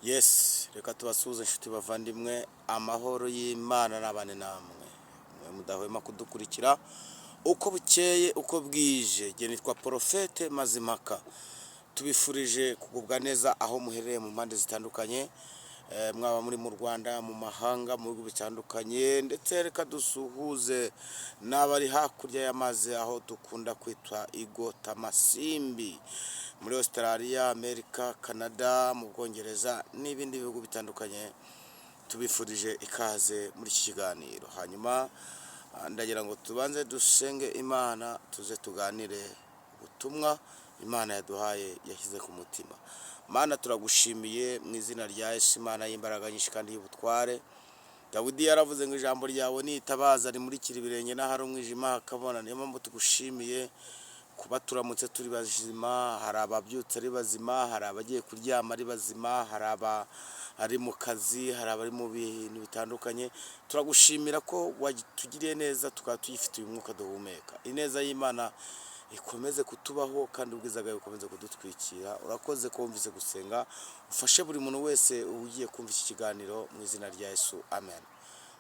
Yes, reka tubasuhuze inshuti bavandimwe, amahoro y'Imana n'abane namwe. Mwe mudahwema kudukurikira uko bukeye uko bwije. Jye nitwa Porofete Mazimpaka. Tubifurije kugubwa neza aho muherereye mu mpande zitandukanye, mwaba muri mu Rwanda, mu mahanga, mu bihugu bitandukanye, ndetse reka dusuhuze n'abari hakurya y'amazi aho dukunda kwitwa Igota Masimbi, muri Australia, Amerika, Canada, mu Bwongereza n'ibindi bihugu bitandukanye. Tubifurije ikaze muri iki kiganiro. Hanyuma ndagira ngo tubanze dusenge Imana, tuze tuganire ubutumwa Imana yaduhaye yashyize ku mutima. Mana, turagushimiye mu izina rya Yesu, Imana y'imbaraga nyinshi kandi y'ubutware. Dawidi yaravuze ngo ijambo ryawe ni itabaza rimurikira ibirenge n'ahari umwijima hakabona. Niyo mpamvu tugushimiye kuba turamutse turi bazima. Hari ababyutse ari bazima, hari abagiye kuryama ari bazima, hari abari mu kazi, hari abari mu bintu bitandukanye. Turagushimira ko watugiriye neza, tukaba tuyifitiye umwuka duhumeka. Ineza y'Imana ikomeze kutubaho kandi ubwiza bwawe bukomeze kudutwikira. Urakoze ko wumvise gusenga, ufashe buri muntu wese ugiye kumva iki kiganiro mu izina rya Yesu, amen.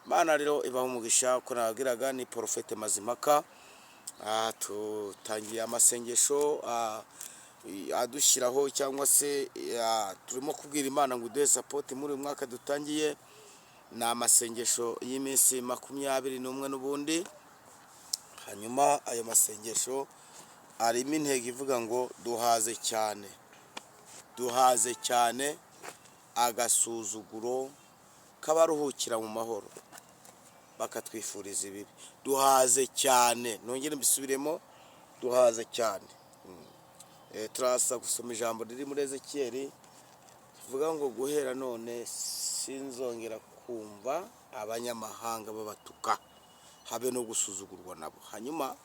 Mana rero ibaho umugisha, ko nababwiraga ni Porofete Mazimpaka. Tutangiye amasengesho adushyiraho cyangwa se turimo kubwira Imana ngo uduhe sapoti muri uyu mwaka dutangiye. Ni amasengesho y'iminsi 21 n'ubundi. Hanyuma ayo masengesho arimo intego ivuga ngo duhaze cyane, duhaze cyane agasuzuguro k'abaruhukira mu mahoro bakatwifuriza ibibi. Duhaze cyane, nongere mbisubiremo, duhaze cyane. Turasa gusoma ijambo riri muri Ezekiyeli rivuga ngo guhera none sinzongera kumva abanyamahanga babatuka, habe no gusuzugurwa nabo. Hanyuma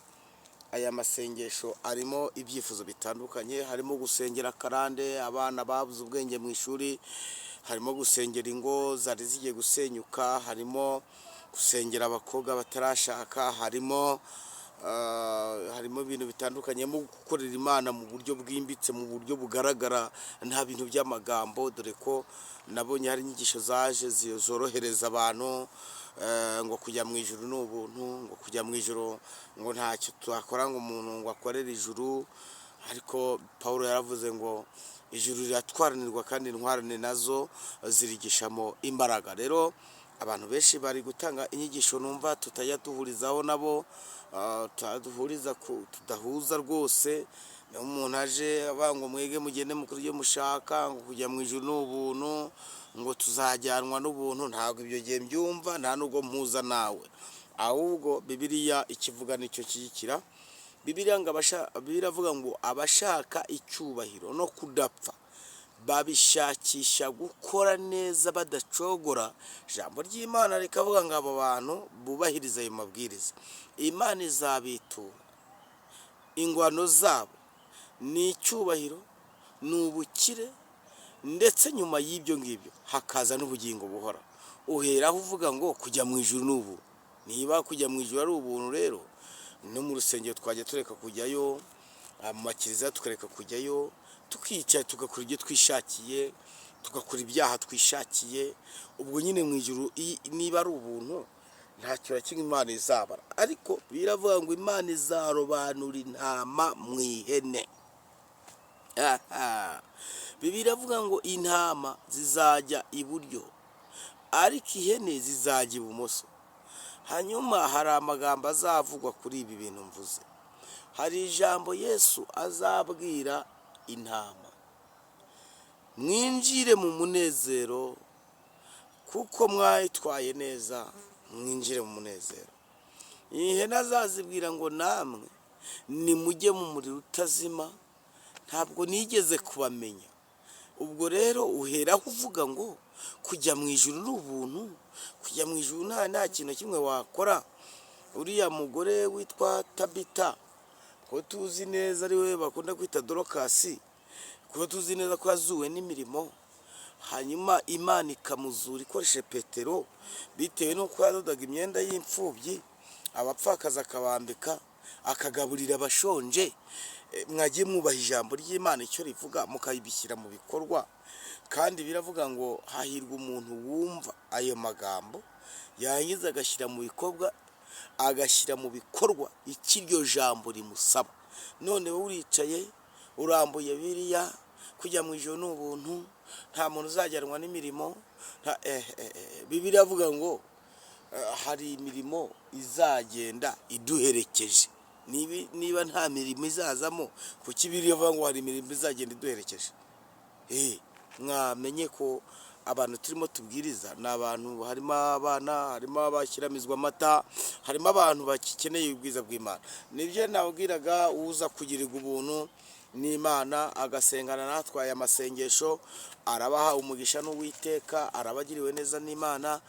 aya masengesho arimo ibyifuzo bitandukanye, harimo gusengera karande, abana babuze ubwenge mu ishuri, harimo gusengera ingo zari zigiye gusenyuka, harimo gusengera abakobwa batarashaka, harimo ibintu bitandukanye, mu gukorera Imana mu buryo bwimbitse, mu buryo bugaragara, nta bintu by'amagambo. Dore ko nabonye hari inyigisho zaje zorohereza abantu, ngo kujya mu ijuru ni ubuntu, ngo kujya mu ijuru ngo ntacyo twakora ngo umuntu ngo akorere ijuru. Ariko Pawulo yaravuze ngo ijuru riratwaranirwa kandi intwarane nazo zirigishamo imbaraga. Rero abantu benshi bari gutanga inyigisho numva tutajya duhurizaho nabo, tudahuza rwose. Niyo umuntu aje avuga ngo mwege mugende mukuru ibyo mushaka, ngo kujya mu ijuru ni ubuntu, ngo tuzajyanwa n'ubuntu. Ntabwo ibyo gihe mbyumva, nta nubwo mpuza nawe. Ahubwo Bibiliya ikivuga nicyo kiyikira. Bibiliya avuga ngo abashaka icyubahiro no kudapfa babishakisha gukora neza badacogora. Ijambo ry'Imana rikavuga ngo abo bantu bubahiriza ayo mabwiriza, Imana izabitura. Ingwano zabo ni icyubahiro, ni ubukire, ndetse nyuma y'ibyo ngibyo hakaza n'ubugingo buhora. Uheraho uvuga ngo kujya mu ijuru ni ubu. Niba kujya mu ijuru ari ubuntu, rero no mu rusengero twajya tureka kujyayo, mu makiriziya tukareka kujyayo, tukicara tugakora ibyo twishakiye, tugakora ibyaha twishakiye. Ubwo nyine mu ijuru niba ari ubuntu, ntacyo kimwe Imana izabara. Ariko biravuga ngo Imana izarobanura intama mu ihene. Bibiliya iravuga ngo intama zizajya iburyo ariko ihene zizajya ibumoso. Hanyuma hari amagambo azavugwa kuri ibi bintu mvuze. Hari ijambo Yesu azabwira intama: mwinjire mu munezero kuko mwayitwaye neza, mwinjire mu munezero. Ihene azazibwira ngo namwe nimujye mu muriro utazima, ntabwo nigeze kubamenya. Ubwo rero uheraho uvuga ngo kujya mu ijuru ni ubuntu, kujya mu ijuru nta kintu kimwe wakora. Uriya mugore witwa Tabita, ko tuzi neza ari we bakunda kwita Dorokasi, ko tuzi neza ko yazuwe n'imirimo, hanyuma Imana ikamuzura ikoresheje Petero, bitewe n'uko yadodaga imyenda y'imfubyi, abapfakazi akabambika, akagaburira abashonje. Mwagiye mwubaha ijambo ry'Imana icyo rivuga, mukabishyira mu bikorwa. kandi biravuga ngo hahirwa umuntu wumva ayo magambo yarangiza agashyira mu bikorwa icyo iryo jambo rimusaba. none wowe uricaye urambuye Bibiliya, kujya mu ijuru ni ubuntu, nta muntu uzajyanwa n'imirimo. Bibiliya avuga ngo hari imirimo izagenda iduherekeje. Niba nta mirimo izazamo, kuki Bibiliya avuga ngo hari imirimo izagenda iduherekeje? Mwamenye ko abantu turimo tubwiriza ni abantu, harimo abana, harimo abashyiramizwa amata, harimo abantu bakikeneye ubwiza bw'Imana. Nibyo nabwiraga uza kugirirwa ubuntu n'Imana agasengana natwe aya masengesho, arabaha umugisha n'Uwiteka, arabagiriwe neza n'Imana.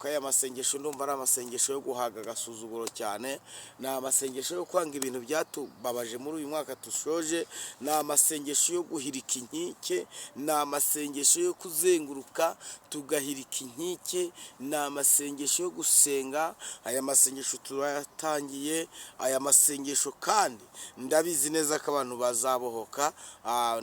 Aya masengesho ndumva ari amasengesho yo guhaga agasuzuguro cyane, ni amasengesho yo kwanga ibintu byatubabaje muri uyu mwaka dushoje, ni amasengesho yo guhirika inkike, ni amasengesho yo kuzenguruka tugahirika inkike, ni amasengesho yo gusenga. Aya masengesho turayatangiye, aya masengesho kandi ndabizi neza ko abantu bazabohoka.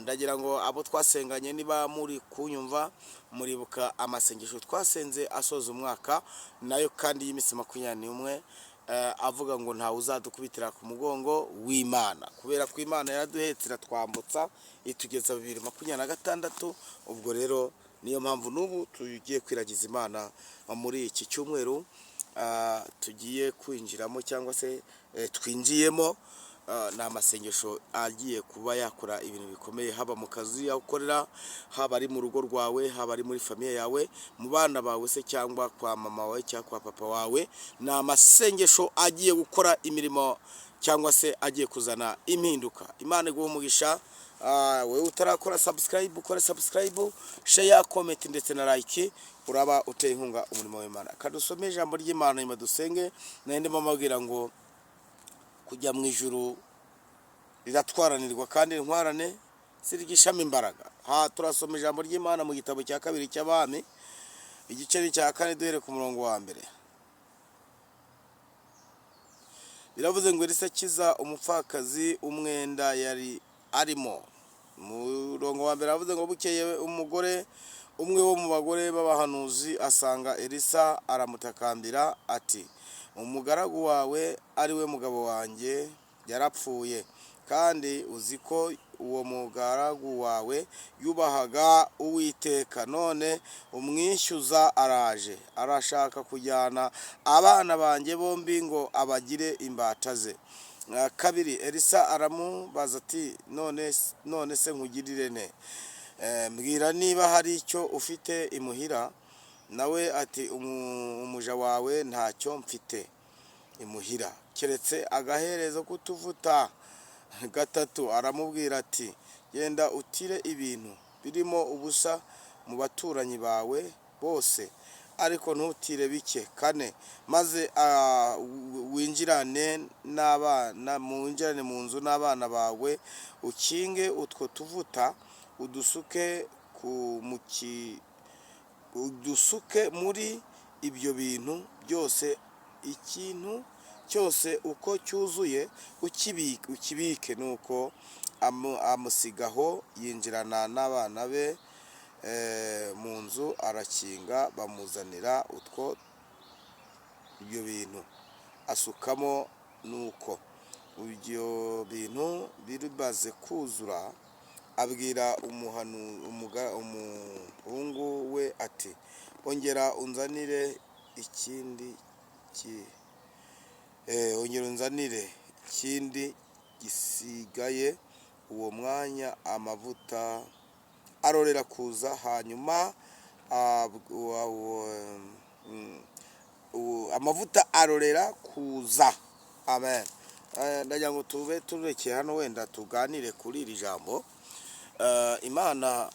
Ndagira ngo abo twasenganye niba muri kunyumva, muribuka amasengesho twasenze asoza umwaka, nayo kandi y'iminsi 21, avuga ngo ntawe uzadukubitira ku mugongo w'Imana, kubera ko Imana yaraduhetse iratwambutsa itugeza 2026. ubwo rero niyo mpamvu n'ubu tugiye kwiragiza Imana muri iki cyumweru tugiye kwinjiramo, cyangwa se twinjiyemo. Ni amasengesho agiye kuba yakora ibintu bikomeye, haba mu kazi aho ukorera, haba ari mu rugo rwawe, haba ari muri famiye yawe, mu bana bawe se, cyangwa kwa mama wawe cyangwa kwa papa wawe. Ni amasengesho agiye gukora imirimo, cyangwa se agiye kuzana impinduka. Imana iguhe umugisha. Wewe utarakora subscribe, ukore subscribe, share, comment ndetse na like, uraba uteye inkunga umurimo w'Imana. Kadusome ijambo ry'Imana nyuma dusenge. Nende mamabwira ngo kujya mu ijuru riratwaranirwa kandi intwarane zirigishamo imbaraga. Turasoma ijambo ry'Imana mu gitabo cya 2 cy'Abami, igice cya 4 duhere ku murongo wa 1. Biravuze ngo Elisa akiza umupfakazi umwenda yari arimo. Murongo wa 1 biravuze ngo bukeye umugore umwe wo mu bagore b'abahanuzi asanga Elisa, aramutakambira ati, umugaragu wawe ari we mugabo wanjye yarapfuye, kandi uzi ko uwo mugaragu wawe yubahaga Uwiteka. None umwishyuza araje, arashaka kujyana abana banjye bombi ngo abagire imbata ze. 2. Elisa aramubaza ati, none se nkugirire ne? Mbwira niba hari icyo ufite imuhira. Nawe ati, umuja wawe ntacyo mfite imuhira keretse agaherezo kutuvuta. 3. Aramubwira ati, genda utire ibintu birimo ubusa mu baturanyi bawe bose, ariko ntutire bike. 4. Maze winjirane mu nzu n'abana bawe, ukinge utwo tuvuta, udusuke muri ibyo bintu byose, ikintu cyose uko cyuzuye ukibike. Nuko amusigaho, yinjirana n'abana be mu nzu, arakinga, bamuzanira ibyo bintu asukamo. Nuko ibyo bintu bimaze kuzura, abwira umuhungu we ati, ongera unzanire ikindi gisigaye. Uwo mwanya amavuta arorera kuza, hanyuma amavuta arorera kuza. Amen. Ndagira ngo tube turekeye hano, wenda tuganire kuri iri jambo. Imana